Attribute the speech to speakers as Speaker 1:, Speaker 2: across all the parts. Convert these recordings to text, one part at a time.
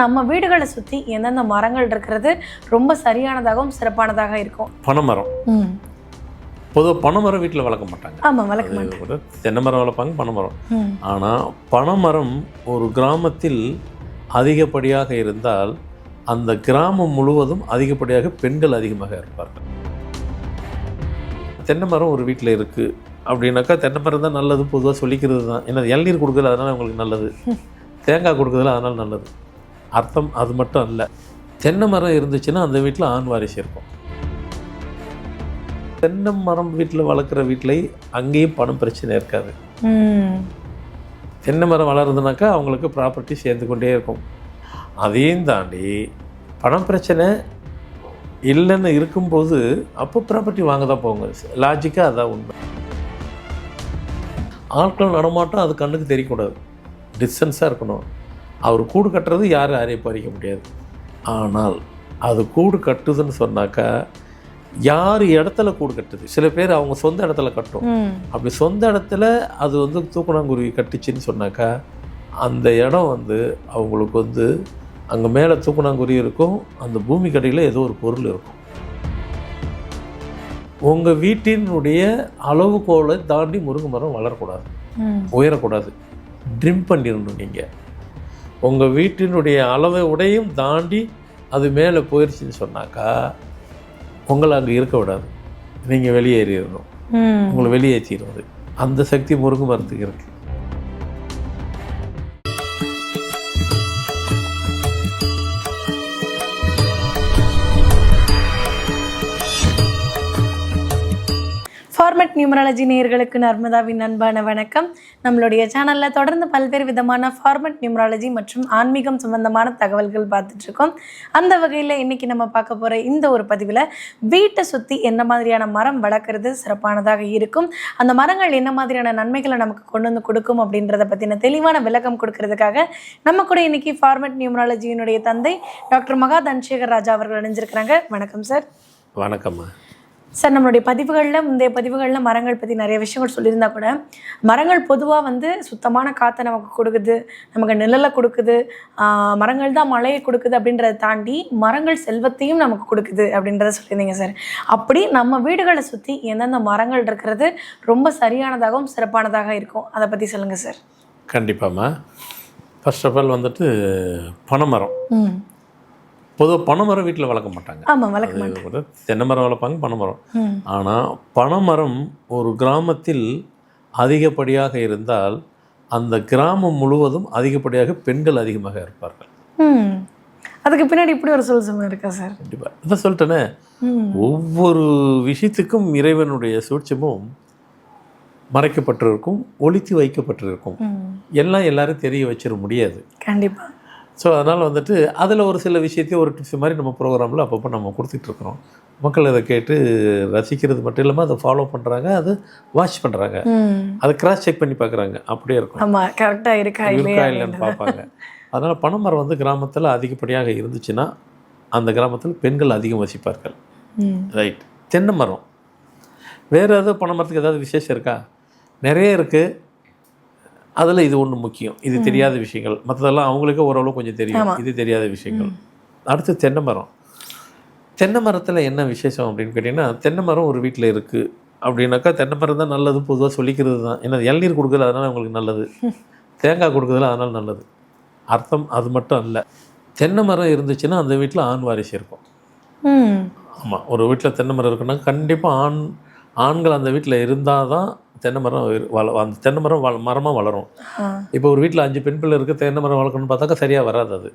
Speaker 1: நம்ம வீடுகளை சுற்றி எந்தெந்த மரங்கள் இருக்கிறது ரொம்ப சரியானதாகவும் சிறப்பானதாக இருக்கும்?
Speaker 2: பனைமரம். பொதுவாக பனைமரம் வீட்டில் வளர்க்க மாட்டாங்க.
Speaker 1: ஆமாம், வளர்க்க மாட்டாங்க.
Speaker 2: தென்னை மரம் வளர்ப்பாங்க, பனைமரம். ஆனால் பனைமரம் ஒரு கிராமத்தில் அதிகப்படியாக இருந்தால் அந்த கிராமம் முழுவதும் அதிகப்படியாக பெண்கள் அதிகமாக இருப்பார்கள். தென்னை மரம் ஒரு வீட்டில் இருக்குது அப்படின்னாக்கா தென்னை மரம் தான் நல்லது, பொதுவாக சொல்லிக்கிறது தான். ஏன்னா இளநீர் கொடுக்குறது அதனால் அவங்களுக்கு நல்லது, தேங்காய் கொடுக்குறதுல அதனால் நல்லது. அர்த்தம் அது மட்டும் அல்ல. தென்னை மரம் இருந்துச்சுன்னா அந்த வீட்டில் ஆண் வாரிசு இருக்கும். தென்னை மரம் வீட்டில் வளர்க்குற வீட்டில் அங்கேயும் பணம் பிரச்சனை இருக்காது. தென்னை மரம் வளருதுனாக்கா அவங்களுக்கு ப்ராப்பர்ட்டி சேர்ந்து கொண்டே இருக்கும். அதையும் தாண்டி பணம் பிரச்சனை இல்லைன்னு இருக்கும்போது அப்போ ப்ராப்பர்ட்டி வாங்க தான் போங்க. லாஜிக்காக அதான் உண்மை. ஆட்கள் நடமாட்டம் அது கண்ணுக்கு தெரியக்கூடாது, டிஸ்டன்ஸாக இருக்கணும். அவர் கூடு கட்டுறது யாரையும் பறிக்க முடியாது. ஆனால் அது கூடு கட்டுதுன்னு சொன்னாக்கா யார் இடத்துல கூடு கட்டுது? சில பேர் அவங்க சொந்த இடத்துல கட்டும். அப்படி சொந்த இடத்துல அது தூக்கணாங்குருவி கட்டுச்சுன்னு சொன்னாக்கா அந்த இடம் அவங்களுக்கு அங்கே மேலே தூக்கணாங்குருவி இருக்கும், அந்த பூமி கடையில் ஏதோ ஒரு பொருள் இருக்கும். உங்கள் வீட்டினுடைய அளவுகோலை தாண்டி முருங்கை மரம் வளரக்கூடாது, உயரக்கூடாது. ட்ரிம் பண்ணிடணும். நீங்கள் உங்கள் வீட்டினுடைய அளவை உடையும் தாண்டி அது மேலே போயிடுச்சுன்னு சொன்னாக்கா உங்களை அங்கே இருக்க விடாது, நீங்கள் வெளியேறிடணும், உங்களை வெளியேற்றிடுவது. அந்த சக்தி முருங்கை மரத்துக்கு இருக்குது.
Speaker 1: ஃபார்மட் நியூமராலஜி நேயர்களுக்கு நர்மதாவின் அன்பான வணக்கம். நம்மளுடைய சேனலில் தொடர்ந்து பல்வேறு விதமான ஃபார்மட் நியூமராலஜி மற்றும் ஆன்மீகம் சம்பந்தமான தகவல்கள் பார்த்துட்ருக்கோம். அந்த வகையில் இன்றைக்கி நம்ம பார்க்க போகிற இந்த ஒரு பதிவில் வீட்டை சுற்றி என்ன மாதிரியான மரம் வளர்க்குறது சிறப்பானதாக இருக்கும், அந்த மரங்கள் என்ன மாதிரியான நன்மைகளை நமக்கு கொண்டு வந்து கொடுக்கும் அப்படின்றத பற்றின தெளிவான விளக்கம் கொடுக்கறதுக்காக நம்ம கூட இன்றைக்கி ஃபார்மட் நியூமராலஜியினுடைய தந்தை டாக்டர் மகா தனசேகர் ராஜா அவர்கள் இணைஞ்சிருக்கிறாங்க. வணக்கம் சார்.
Speaker 2: வணக்கம்மா.
Speaker 1: சார், நம்மளுடைய முந்தைய பதிவுகளில் மரங்கள் பற்றி நிறைய விஷயங்கள் சொல்லியிருந்தா கூட மரங்கள் பொதுவாக சுத்தமான காற்றை நமக்கு கொடுக்குது, நமக்கு நிழலை கொடுக்குது, மரங்கள் தான் மழையை கொடுக்குது அப்படின்றத தாண்டி மரங்கள் செல்வத்தையும் நமக்கு கொடுக்குது அப்படின்றத சொல்லியிருந்தீங்க சார். அப்படி நம்ம வீடுகளை சுற்றி எந்தெந்த மரங்கள் இருக்கிறது ரொம்ப சரியானதாகவும் சிறப்பானதாக இருக்கும், அதை பற்றி சொல்லுங்கள் சார்.
Speaker 2: கண்டிப்பாம்மா. ஃபர்ஸ்ட் ஆஃப் ஆல் பனைமரம். பொதுவாக பனைமரம் வீட்டில் வளர்க்க மாட்டாங்க.
Speaker 1: ஆமாம், வளர்க்க மாட்டாங்க.
Speaker 2: தென்னை மரம் வளர்ப்பாங்க, பனைமரம். ஆனால் பனைமரம் ஒரு கிராமத்தில் அதிகப்படியாக இருந்தால் அந்த கிராமம் முழுவதும் அதிகப்படியாக பெண்கள் அதிகமாக இருப்பார்கள்.
Speaker 1: அதுக்கு பின்னாடி இப்படி ஒரு சொல்சம் இருக்கா சார்?
Speaker 2: கண்டிப்பாக. இதான் சொல்லிட்டேனே, ஒவ்வொரு விஷயத்துக்கும் இறைவனுடைய சூட்சமும் மறைக்கப்பட்டிருக்கும், ஒளித்து வைக்கப்பட்டிருக்கும். எல்லாம் எல்லாரும் தெரிய வச்சிட முடியாது.
Speaker 1: கண்டிப்பாக.
Speaker 2: ஸோ அதனால் அதில் ஒரு சில விஷயத்தையும் ஒரு டிப்ஸ் மாதிரி நம்ம ப்ரோக்ராமில் அப்பப்போ நம்ம கொடுத்துட்ருக்குறோம். மக்கள் அதை கேட்டு ரசிக்கிறது மட்டும் இல்லாமல் அதை ஃபாலோ பண்ணுறாங்க, அதை வாட்ச் பண்ணுறாங்க, அதை கிராஸ் செக் பண்ணி பார்க்குறாங்க. அப்படியே இருக்கும்,
Speaker 1: ஆமாம், கரெக்டாக இருக்கா
Speaker 2: இல்லைன்னு பார்ப்பாங்க. அதனால் பனைமரம் கிராமத்தில் அதிகப்படியாக இருந்துச்சுன்னா அந்த கிராமத்தில் பெண்கள் அதிகம் வசிப்பார்கள். ரைட். தென்னை மரம் வேறு ஏதாவது பனைமரத்துக்கு ஏதாவது விசேஷம் இருக்கா? நிறைய இருக்குது. அதில் இது ஒன்று முக்கியம். இது தெரியாத விஷயங்கள், மற்றதெல்லாம் அவங்களுக்கே ஓரளவு கொஞ்சம் தெரியும், இது தெரியாத விஷயங்கள். அடுத்து தென்னை மரம். தென்னை மரத்தில் என்ன விசேஷம் அப்படின்னு கேட்டிங்கன்னா, தென்னை மரம் ஒரு வீட்டில் இருக்குது அப்படின்னாக்கா தென்னை மரம் தான் நல்லது, பொதுவாக சொல்லிக்கிறது தான். ஏன்னா இளநீர் கொடுக்குறது அதனால் அவங்களுக்கு நல்லது, தேங்காய் கொடுக்குறதுல அதனால் நல்லது. அர்த்தம் அது மட்டும் அல்ல. தென்னை மரம் இருந்துச்சுன்னா அந்த வீட்டில் ஆண் வாரிசு இருக்கும். ஆமாம், ஒரு வீட்டில் தென்னை மரம் இருக்குன்னா கண்டிப்பாக ஆண்கள் அந்த வீட்டில் இருந்தால் தான் தென்னை மரம் அந்த தென்னை மரம் மரமாக வளரும். இப்போ ஒரு வீட்டில் 5 பெண் பிள்ளை இருக்குது, தென்னை மரம் வளர்க்கணும்னு பார்த்தாக்கா சரியாக வராது. அது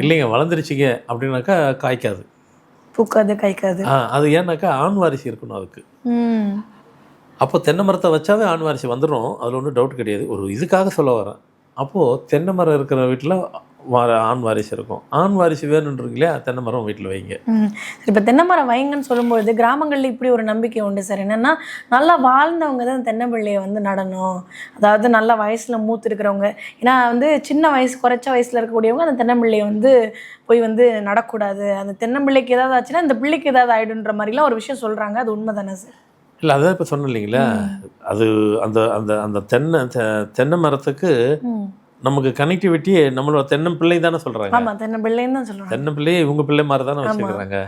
Speaker 2: இல்லைங்க, வளர்ந்துருச்சிங்க அப்படின்னாக்கா காய்க்காது,
Speaker 1: பூக்காது, காய்க்காது.
Speaker 2: அது ஏன்னாக்கா ஆண் வாரிசு இருக்கணும் அதுக்கு. அப்போ தென்னை மரத்தை வச்சாவே ஆண் வாரிசு வந்துடும், அதில் ஒன்றும் டவுட் கிடையாது. ஒரு இதுக்காக சொல்ல வரேன். அப்போது தென்னை மரம் இருக்கிற வீட்டில் ஆண் வாரிசு இருக்கும். ஆண் வாரிசு வேணுன்றது இல்லையா, தென்னை மரம் வீட்டில் வைங்க.
Speaker 1: இப்போ தென்னை மரம் வைங்கன்னு சொல்லும்பொழுது கிராமங்களில் இப்படி ஒரு நம்பிக்கை உண்டு சார். என்னென்னா, நல்லா வாழ்ந்தவங்க தான் தென்னை பிள்ளையை நடணும். அதாவது நல்ல வயசில் மூத்து இருக்கிறவங்க, ஏன்னா சின்ன வயசு குறைச்ச வயசில் இருக்கக்கூடியவங்க அந்த தென்னை பிள்ளையை போய் நடக்கூடாது, அந்த தென்னை பிள்ளைக்கு ஏதாவது ஆச்சுன்னா இந்த பிள்ளைக்கு ஏதாவது ஆகிடுன்ற மாதிரிலாம் ஒரு விஷயம் சொல்கிறாங்க. அது உண்மை தானே சார்?
Speaker 2: இல்லை, அதான் இப்போ சொன்னேன் இல்லைங்களா, அது அந்த அந்த அந்த தென்னை மரத்துக்கு நமக்கு கனெக்டிவிட்டி நம்மளோட தென்னம்பிள்ளை தானே சொல்கிறாங்க.
Speaker 1: ஆமா தென்னை பிள்ளைன்னு தான் சொல்றாங்க.
Speaker 2: தென்னம்பிள்ளையே இவங்க பிள்ளை மாதிரி தானே வச்சுக்கிறாங்க.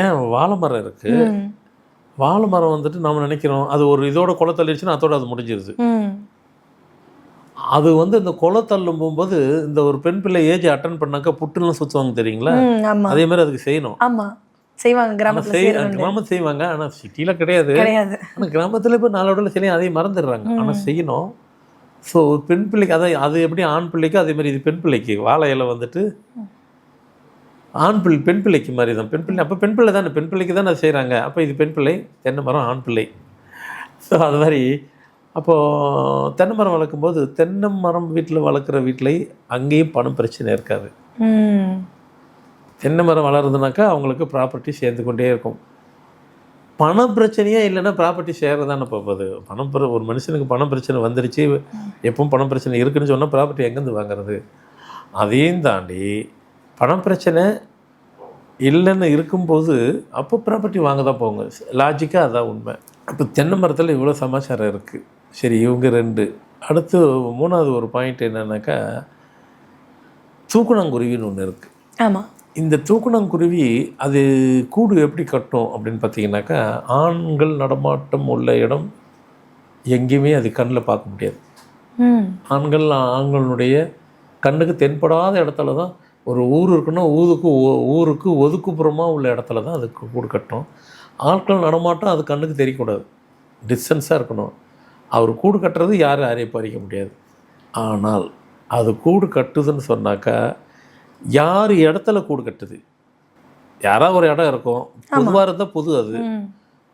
Speaker 2: ஏன் வாழை மரம் இருக்குது, வாழை மரம் வந்துட்டு நம்ம நினைக்கிறோம் அது ஒரு இதோட கொலை தள்ளிடுச்சுன்னா அதோட அது முடிஞ்சிருது. அது வந்து இந்த கொலை தள்ளும் போகும்போது இந்த ஒரு பெண் பிள்ளை ஏஜ் அட்டன் பண்ணாக்கா புட்டுலாம் சுற்றுவாங்க தெரியுங்களா,
Speaker 1: ஆமா
Speaker 2: அதே மாதிரி அதுக்கு செய்யணும்.
Speaker 1: ஆமா செய்வாங்க
Speaker 2: கிராமத்து செய்வாங்க, ஆனால் சிட்டியில் கிடையாது. ஆனால் கிராமத்தில் இப்போ நாளோட சிலையும் அதையும் மறந்துடுறாங்க, ஆனால் செய்யணும். ஸோ பெண் பிள்ளைக்கு அது எப்படி ஆண் பிள்ளைக்கு அதே மாதிரி இது பெண் பிள்ளைக்கு வாழை இலை வந்துட்டு பெண் பிள்ளைக்கு மாதிரி தான். பெண் பிள்ளை அப்போ பெண் பிள்ளை தானே, பெண் பிள்ளைக்கு தானே அதை செய்கிறாங்க. அப்போ இது பெண் பிள்ளை, தென்னை மரம் ஆண் பிள்ளை. ஸோ அது மாதிரி அப்போது தென்னை மரம் வளர்க்கும்போது தென்னை மரம் வீட்டில் வளர்க்குற வீட்டில் அங்கேயும் பணம் பிரச்சனை இருக்காது. தென்னை மரம் வளருதுனாக்கா அவங்களுக்கு ப்ராப்பர்ட்டி சேர்ந்து கொண்டே இருக்கும். பண பிரச்சனையே இல்லைன்னா ப்ராப்பர்ட்டி சேர்றது தானே போகுது. ஒரு மனுஷனுக்கு பண பிரச்சனை வந்துருச்சு, எப்பவும் பண பிரச்சனை இருக்குதுன்னு சொன்னால் ப்ராப்பர்ட்டி எங்கேருந்து வாங்குறது? அதையும் தாண்டி பண பிரச்சனை இல்லைன்னு இருக்கும்போது அப்போ ப்ராப்பர்ட்டி வாங்க தான் போங்க. லாஜிக்காக அதான் உண்மை. இப்போ தென்னை மரத்தில் இவ்வளோ சமாச்சாரம் இருக்குது. சரி, இவங்க 2. அடுத்து 3வது ஒரு பாயிண்ட் என்னன்னாக்கா தூக்குனாங்குருவின்னு ஒன்று இருக்குது.
Speaker 1: ஆமாம்.
Speaker 2: இந்த தூக்குனாங்குருவி அது கூடு எப்படி கட்டும் அப்படின்னு பார்த்தீங்கன்னாக்கா ஆண்கள் நடமாட்டம் உள்ள இடம் எங்கேயுமே அது கண்ணில் பார்க்க முடியாது. ஆண்களுடைய கண்ணுக்கு தென்படாத இடத்துல தான் ஒரு ஊர் இருக்குன்னா ஊருக்கு ஒதுக்குப்புறமாக உள்ள இடத்துல தான் அது கூடு கட்டும். ஆட்கள் நடமாட்டம் அது கண்ணுக்கு தெரியக்கூடாது, டிஸ்டன்ஸாக இருக்கணும். அவர் கூடு கட்டுறது யாரையும் பறிக்க முடியாது. ஆனால் அது கூடு கட்டுதுன்னு சொன்னாக்கா யார் இடத்துல கூடு கட்டுது, யாராவது ஒரு இடம் இருக்கும். பொதுவாக இருந்தால் பொது, அது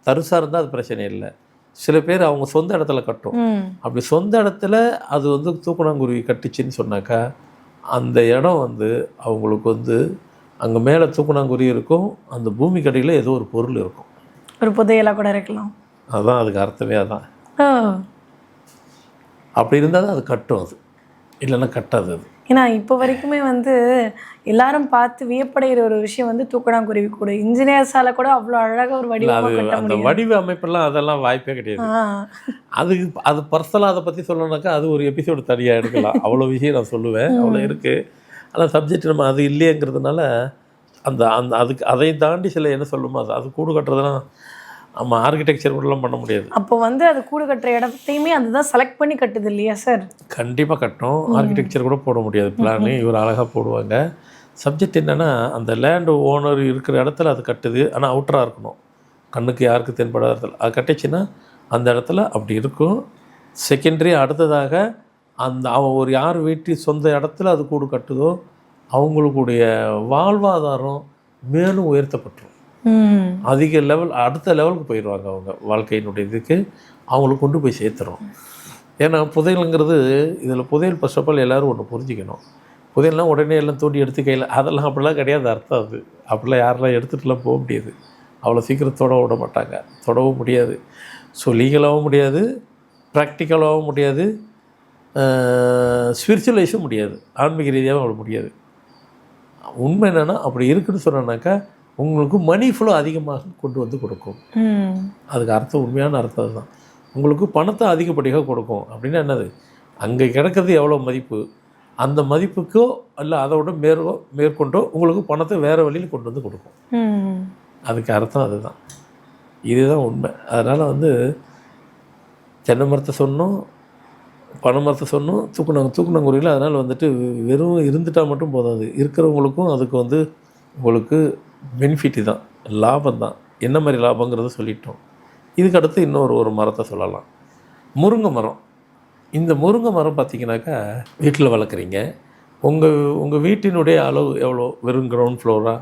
Speaker 2: தருசாக இருந்தால் அது பிரச்சனை இல்லை. சில பேர் அவங்க சொந்த இடத்துல கட்டும். அப்படி சொந்த இடத்துல அது வந்து தூக்குனாங்குருவி கட்டுச்சின்னு சொன்னாக்கா அந்த இடம் வந்து அவங்களுக்கு வந்து அங்கே மேலே தூக்குனாங்குருவி இருக்கும், அந்த பூமி கடையில் ஏதோ ஒரு பொருள் இருக்கும்,
Speaker 1: ஒரு புதையலாக கூட இருக்கலாம்.
Speaker 2: அதுதான் அதுக்கு அர்த்தமே. அதான் அப்படி இருந்தால் தான் அது கட்டும், அது இல்லைன்னா கட்டாது அது.
Speaker 1: ஏன்னா இப்போ வரைக்குமே வந்து எல்லாரும் பார்த்து வியப்படைகிற ஒரு விஷயம் வந்து தூக்குனாங்குருவி கூட. இன்ஜினியர்ஸால கூட அவ்வளோ அழகாக ஒரு வடிவம்,
Speaker 2: அந்த வடிவ அமைப்பெல்லாம் அதெல்லாம் வாய்ப்பே கிடையாது. அது பர்சனலாக அதை பற்றி சொல்லணுன்னாக்கா அது ஒரு எபிசோடு தனியாக எடுக்கலாம். அவ்வளோ விஷயம் நான் சொல்லுவேன், அவ்வளோ இருக்குது. ஆனால் சப்ஜெக்ட் நம்ம அது இல்லையங்கிறதுனால அதுக்கு அதை தாண்டி சில என்ன சொல்லுமோ அது கூடு கட்டுறதுலாம் நம்ம ஆர்கிடெக்சர் கூடலாம் பண்ண முடியாது.
Speaker 1: அப்போ வந்து அது கூடு கட்டுற இடத்தையுமே அதுதான் செலக்ட் பண்ணி கட்டுது இல்லையா சார்?
Speaker 2: கண்டிப்பாக கட்டும். ஆர்கிடெக்சர் கூட போட முடியாது, பிளானு இவர் அழகாக போடுவாங்க. சப்ஜெக்ட் என்னென்னா அந்த லேண்டு ஓனர் இருக்கிற இடத்துல அது கட்டுது, ஆனால் அவுட்டராக இருக்கணும், கண்ணுக்கு யாருக்கு தென்படாத இடத்துல அது கட்டுச்சுன்னா அந்த இடத்துல அப்படி இருக்கும். செகண்டரி அடுத்ததாக அவன் ஒரு யார் வீட்டு சொந்த இடத்துல அது கூடு கட்டுதோ அவங்களுக்குடைய வாழ்வாதாரம் மேலும் உயர்த்தப்பட்டுரும். அதிக லெவல், அடுத்த லெவலுக்கு போயிடுவாங்க. அவங்க வாழ்க்கையினுடைய இதுக்கு அவங்களுக்கு கொண்டு போய் சேர்த்துறோம். ஏன்னா புதையலுங்கிறது இதில் புதையல் ஃபர்ஸ்ட் ஆஃப் ஆல் எல்லோரும் ஒன்று புரிஞ்சுக்கணும். புதையல்லாம் உடனே எல்லாம் தோண்டி எடுத்து கையில் அதெல்லாம் அப்படிலாம் கிடையாது அர்த்தம். அது அப்படிலாம் யாரெல்லாம் எடுத்துகிட்டுலாம் போக முடியாது, அவ்வளோ சீக்கிரம் தொட விட மாட்டாங்க, தொடவும் முடியாது. ஸோ லீகலாகவும் முடியாது, ப்ராக்டிக்கலாகவும் முடியாது, ஸ்பிரிச்சுவலைஸும் முடியாது, ஆன்மீக ரீதியாகவும் அவ்வளோ முடியாது. உண்மை என்னென்னா அப்படி இருக்குதுன்னு சொன்னாக்கா உங்களுக்கு மணி ஃப்ளோ அதிகமாக கொண்டு வந்து கொடுக்கும். அதுக்கு அர்த்தம், உண்மையான அர்த்தம் அதுதான். உங்களுக்கு பணத்தை அதிகப்படியாக கொடுக்கும் அப்படின்னா என்னது, அங்கே கிடக்கிறது எவ்வளோ மதிப்பு, அந்த மதிப்புக்கோ இல்லை அதோட மேற்கொண்டோ உங்களுக்கு பணத்தை வேறு வழியில் கொண்டு வந்து கொடுக்கும். அதுக்கு அர்த்தம் அதுதான், இதுதான் உண்மை. அதனால் வந்து தென்னை மரத்தை சொன்னோம், பனை மரத்தை சொன்னோம், தூக்குனாங்குருவியில். அதனால் வந்துட்டு வெறும் இருந்துட்டால் மட்டும் போதாது, இருக்கிறவங்களுக்கும் அதுக்கு வந்து உங்களுக்கு பெனிஃபிட்டு தான், லாபம் தான். என்ன மாதிரி லாபங்கிறத சொல்லிட்டோம். இதுக்கு அடுத்து இன்னொரு மரத்தை சொல்லலாம், முருங்கை மரம். இந்த முருங்கை மரம் பார்த்திங்கனாக்கா வீட்டில் வளர்க்குறீங்க, உங்கள் வீட்டினுடைய அளவு எவ்வளோ, வெறும் ground Flora,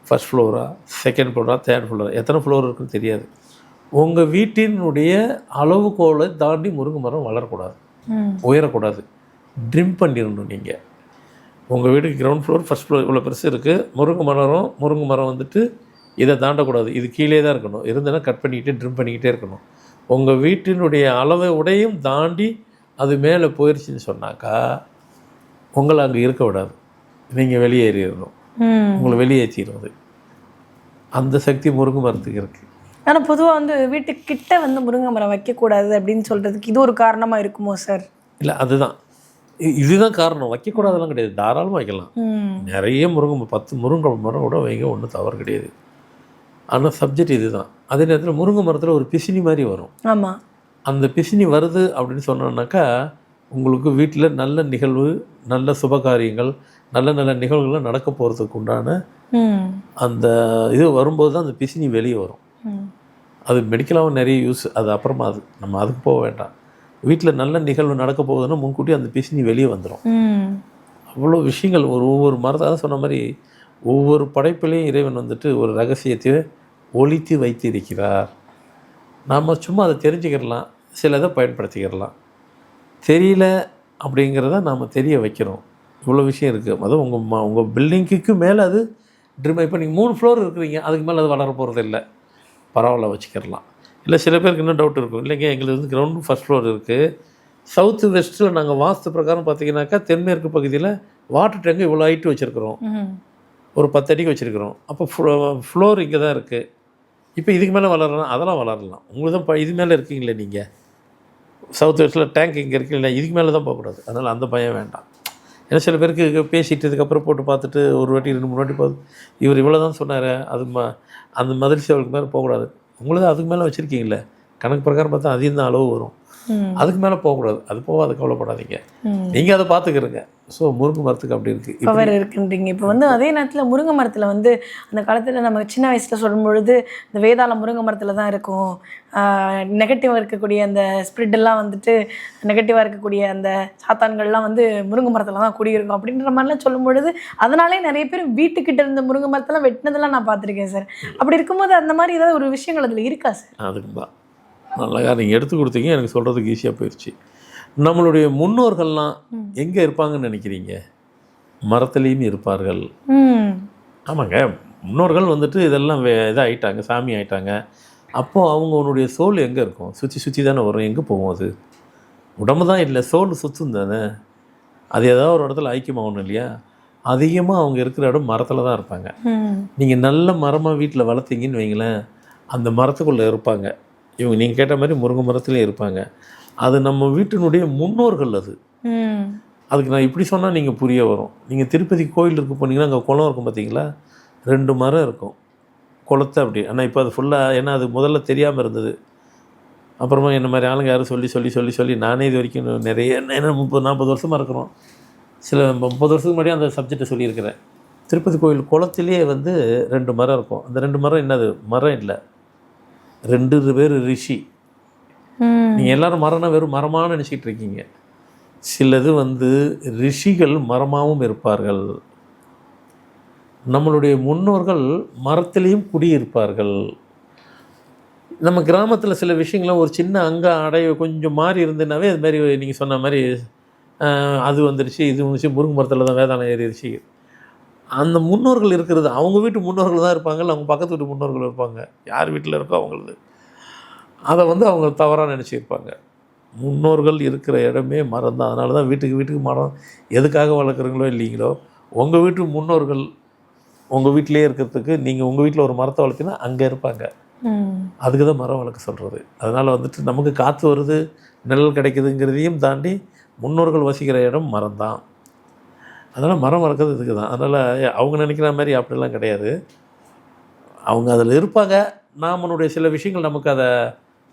Speaker 2: first Flora, second Flora, third Flora, எத்தனை ஃப்ளோர் இருக்குன்னு தெரியாது. உங்கள் வீட்டினுடைய அளவுகோலை தாண்டி முருங்கை மரம் வளரக்கூடாது, உயரக்கூடாது, ட்ரிம் பண்ணிடணும். நீங்கள் உங்கள் வீட்டுக்கு கிரவுண்ட் ஃப்ளோர், ஃபர்ஸ்ட் ஃப்ளோர் இவ்வளோ பெருசு இருக்குது, முருங்கை மரம் வந்துட்டு இதை தாண்டக்கூடாது, இது கீழே தான் இருக்கணும். இருந்தேன்னா கட் பண்ணிக்கிட்டே ட்ரிம் பண்ணிக்கிட்டே இருக்கணும். உங்கள் வீட்டினுடைய அளவை உடையும் தாண்டி அது மேலே போயிடுச்சின்னு சொன்னாக்கா உங்களை அங்கே இருக்க விடாது, நீங்கள் வெளியேறிடணும், உங்களை வெளியேற்றிடுறது. அந்த சக்தி முருங்கை மரத்துக்கு இருக்குது.
Speaker 1: ஆனால் பொதுவாக வந்து வீட்டுக்கிட்ட வந்து முருங்கை மரம் வைக்கக்கூடாது அப்படின்னு சொல்கிறதுக்கு இது ஒரு காரணமாக இருக்குமோ சார்?
Speaker 2: இல்லை, அதுதான் இதுதான் காரணம். வைக்கக்கூடாதெல்லாம் கிடையாது, தாராளமாக வைக்கலாம். நிறைய முருங்கை 10 முருங்கை மரம் கூட வைங்க, ஒன்றும் தவறு கிடையாது. ஆனால் சப்ஜெக்ட் இதுதான். அதே நேரத்தில் முருங்கை மரத்தில் ஒரு பிசினி மாதிரி வரும்.
Speaker 1: ஆமாம்.
Speaker 2: அந்த பிசினி வருது அப்படின்னு சொன்னோன்னாக்கா உங்களுக்கு வீட்டில் நல்ல நிகழ்வு, நல்ல சுபகாரியங்கள், நல்ல நல்ல நிகழ்வுகள்லாம் நடக்க போகிறதுக்கு உண்டான அந்த இது வரும்போது தான் அந்த பிசினி வெளியே வரும். அது மெடிக்கலாகவும் நிறைய யூஸ். அது அப்புறமா அது நம்ம அதுக்கு போக வேண்டாம். வீட்டில் நல்ல நிகழ்வு நடக்க போகுதுன்னா முன்கூட்டி அந்த பிசினி வெளியே வந்துடும். அவ்வளோ விஷயங்கள் ஒவ்வொரு மரத்தை சொன்ன மாதிரி ஒவ்வொரு படைப்பிலையும் இறைவன் வந்துட்டு ஒரு ரகசியத்தை ஒளித்து வைத்திருக்கிறார். நாம் சும்மா அதை தெரிஞ்சுக்கிடலாம், சில இதை பயன்படுத்திக்கிடலாம். தெரியல அப்படிங்கிறத நாம் தெரிய வைக்கிறோம். இவ்வளோ விஷயம் இருக்குது. அதுவும் உங்கள் பில்டிங்குக்கு மேலே அது ட்ரிம். இப்போ நீங்கள் 3 ஃப்ளோர் இருக்கிறீங்க, அதுக்கு மேலே அது வளர போகிறது இல்லை, பரவாயில்ல வச்சுக்கிடலாம். இல்லை சில பேருக்கு இன்னும் டவுட் இருக்கும், இல்லைங்க எங்களுக்கு வந்து கிரவுண்டு ஃபஸ்ட் ஃப்ளோர் இருக்குது, சவுத்து வெஸ்ட்டில் நாங்கள் வாஸ்து பிரகாரம் பார்த்தீங்கன்னாக்கா தென்மேற்கு பகுதியில் வாட்டர் டேங்கு இவ்வளோ ஹைட்டு வச்சுருக்குறோம், ஒரு 10 அடிக்கு வச்சுருக்குறோம். அப்போ ஃப்ளோர் இங்கே தான் இருக்குது. இப்போ இதுக்கு மேலே வளரலாம், அதெல்லாம் வளரலாம். உங்களுக்கு தான் இது மேலே இருக்கீங்களே நீங்கள், சவுத் வெஸ்ட்டில் டேங்க் இங்கே இருக்குல்ல, இதுக்கு மேலே தான் போகக்கூடாது. அதனால் அந்த பயம் வேண்டாம். ஏன்னா சில பேருக்கு பேசிட்டு இதுக்கப்புறம் போட்டு பார்த்துட்டு ஒரு வாட்டி 2-3 வாட்டி பார்த்து இவர் இவ்வளோ தான் சொன்னார், அது அந்த மதில் சேவலுக்கு மேலே போகக்கூடாது. உங்களுக்கு தான் அதுக்கு மேலே வச்சுருக்கீங்களே, கணக்கு பிரகாரம் பார்த்தா அதிகம் தான் அளவு வரும், அதுக்கு மேலே போகக்கூடாது. அது போகாது, கவலைப்படாதீங்க, நீங்கள் அதை பார்த்துக்கிறங்க. ஸோ முருங்கை மரத்துக்கு அப்படி இருக்குது,
Speaker 1: பவர் இருக்குன்றீங்க. இப்போ வந்து அதே நேரத்தில் முருங்கை மரத்தில் வந்து அந்த காலத்தில் நம்ம சின்ன வயசில் சொல்லும் பொழுது இந்த வேதாளம் முருங்கை மரத்தில் தான் இருக்கும், நெகட்டிவாக இருக்கக்கூடிய அந்த ஸ்பிரிட்டெல்லாம் வந்துட்டு நெகட்டிவாக இருக்கக்கூடிய அந்த சாத்தான்கள்லாம் வந்து முருங்கை மரத்தில் தான் குடியிருக்கும் அப்படின்ற மாதிரிலாம் சொல்லும் பொழுது அதனாலே நிறைய பேர் வீட்டுக்கிட்ட இருந்த முருங்கை மரத்தெல்லாம் வெட்டினதெல்லாம் நான் பார்த்துருக்கேன் சார். அப்படி இருக்கும்போது அந்த மாதிரி ஏதாவது ஒரு விஷயங்கள் அதில் இருக்கா சார்?
Speaker 2: அதுக்கு தான் நல்லா நீங்கள் எடுத்து கொடுத்தீங்க, எனக்கு சொல்கிறதுக்கு ஈஸியாக போயிடுச்சு. நம்மளுடைய முன்னோர்கள்லாம் எங்கே இருப்பாங்கன்னு நினைக்கிறீங்க? மரத்துலேயும் இருப்பார்கள். ஆமாங்க, முன்னோர்கள் வந்துட்டு இதெல்லாம் இதாகிட்டாங்க, சாமி ஆகிட்டாங்க. அப்போது அவங்களுடைய சோல் எங்கே இருக்கும்? சுற்றி தானே வரும். எங்கே போகும்? அது உடம்பு தான் இல்லை, சோல் சுற்றும் தானே. அது ஏதாவது ஒரு இடத்துல ஐக்கியமாகணும் இல்லையா? அதிகமாக அவங்க இருக்கிற இடம் மரத்தில் தான் இருப்பாங்க. நீங்கள் நல்ல மரமாக வீட்டில் வளர்த்தீங்கன்னு வைங்களேன், அந்த மரத்துக்குள்ளே இருப்பாங்க. இவங்க நீங்கள் கேட்ட மாதிரி முருங்கை மரத்துலேயும் இருப்பாங்க. அது நம்ம வீட்டினுடைய முன்னோர்கள். அதுக்கு நான் இப்படி சொன்னால் நீங்கள் புரிய வரும். நீங்கள் திருப்பதி கோயிலுக்கு போனீங்கன்னா அங்கே குளம் இருக்கும் பார்த்தீங்களா, 2 மரம் இருக்கும் குளத்தை அப்படி. ஆனால் இப்போ அது ஃபுல்லாக, ஏன்னா அது முதல்ல தெரியாமல் இருந்தது. அப்புறமா என்ன மாதிரி ஆளுங்க யாரும் சொல்லி நானே இது வரைக்கும் நிறைய, ஏன்னா 30-40 வருஷமாக இருக்கிறோம், சில 30 வருஷத்துக்கு முன்னாடியே அந்த சப்ஜெக்டை சொல்லியிருக்கிறேன். திருப்பதி கோயில் குளத்திலேயே வந்து 2 மரம் இருக்கும். அந்த 2 மரம் என்னது? மரம் இல்லை, 2 பேர் ரிஷி. நீங்கள் எல்லோரும் மரம்னா வெறும் மரமாக நினச்சிக்கிட்டு இருக்கீங்க. சிலது வந்து ரிஷிகள் மரமாகவும் இருப்பார்கள். நம்மளுடைய முன்னோர்கள் மரத்திலையும் குடியிருப்பார்கள். நம்ம கிராமத்தில் சில விஷயங்கள்லாம் ஒரு சின்ன அடைய கொஞ்சம் மாறி இருந்ததுனாவே அது மாதிரி நீங்கள் சொன்ன மாதிரி அது வந்துடுச்சு, இது வந்துச்சு, முருங்கை மரத்தில் தான் வேதாளம் ஏறிடுச்சு. அந்த முன்னோர்கள் இருக்கிறது அவங்க வீட்டு முன்னோர்கள் தான் இருப்பாங்க, அவங்க பக்கத்து வீட்டு முன்னோர்கள் இருப்பாங்க. யார் வீட்டில் இருக்கோ அவங்களது. அதை வந்து அவங்க தவறாக நினச்சிருப்பாங்க. முன்னோர்கள் இருக்கிற இடமே மரம் தான். அதனால தான் வீட்டுக்கு மரம் எதுக்காக வளர்க்குறீங்களோ இல்லைங்களோ, உங்கள் வீட்டு முன்னோர்கள் உங்கள் வீட்டிலே இருக்கிறதுக்கு நீங்கள் உங்கள் வீட்டில் ஒரு மரத்தை வளர்த்தினா அங்கே இருப்பாங்க. அதுக்கு தான் மரம் வளர்க்க சொல்கிறது. அதனால் வந்துட்டு நமக்கு காற்று வருது, நிழல் கிடைக்குதுங்கிறதையும் தாண்டி முன்னோர்கள் வசிக்கிற இடம் மரம் தான். அதனால் மரம் வளர்க்குறது இதுக்கு தான். அதனால் அவங்க நினைக்கிற மாதிரி அப்படிலாம் கிடையாது. அவங்க அதில் இருப்பாங்க. நம்மளுடைய சில விஷயங்கள் நமக்கு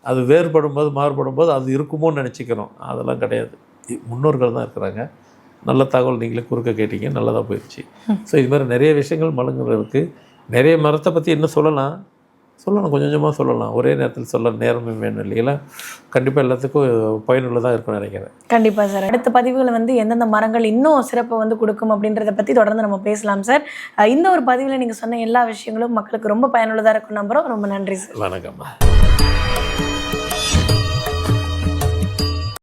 Speaker 2: அது வேறுபடும் போது மாறுபடும் போது அது இருக்குமோன்னு நினச்சிக்கிறோம். அதெல்லாம் கிடையாது. முன்னோர்கள் தான் இருக்கிறாங்க. நல்ல தகவல் நீங்களே குறுக்க கேட்டீங்க, நல்லதாக போயிடுச்சு. ஸோ இது மாதிரி நிறைய விஷயங்கள் மலங்குறதுக்கு, நிறைய மரத்தை பற்றி என்ன சொல்லலாம் கொஞ்சம் கொஞ்சமாக சொல்லலாம். ஒரே நேரத்தில் சொல்ல நேரமும் வேணும் இல்லைங்களா? கண்டிப்பாக எல்லாத்துக்கும் பயனுள்ளதாக இருக்கும்னு நினைக்கிறேன்.
Speaker 1: கண்டிப்பாக சார். அடுத்த பதிவுகளை வந்து எந்தெந்த மரங்கள் இன்னும் சிறப்பை வந்து கொடுக்கும் அப்படின்றத பற்றி தொடர்ந்து நம்ம பேசலாம் சார். இந்த ஒரு பதிவில் நீங்கள் சொன்ன எல்லா விஷயங்களும் மக்களுக்கு ரொம்ப பயனுள்ளதாக இருக்கும் நம்புகிறோம். ரொம்ப நன்றி சார்.
Speaker 2: வணக்கம்மா.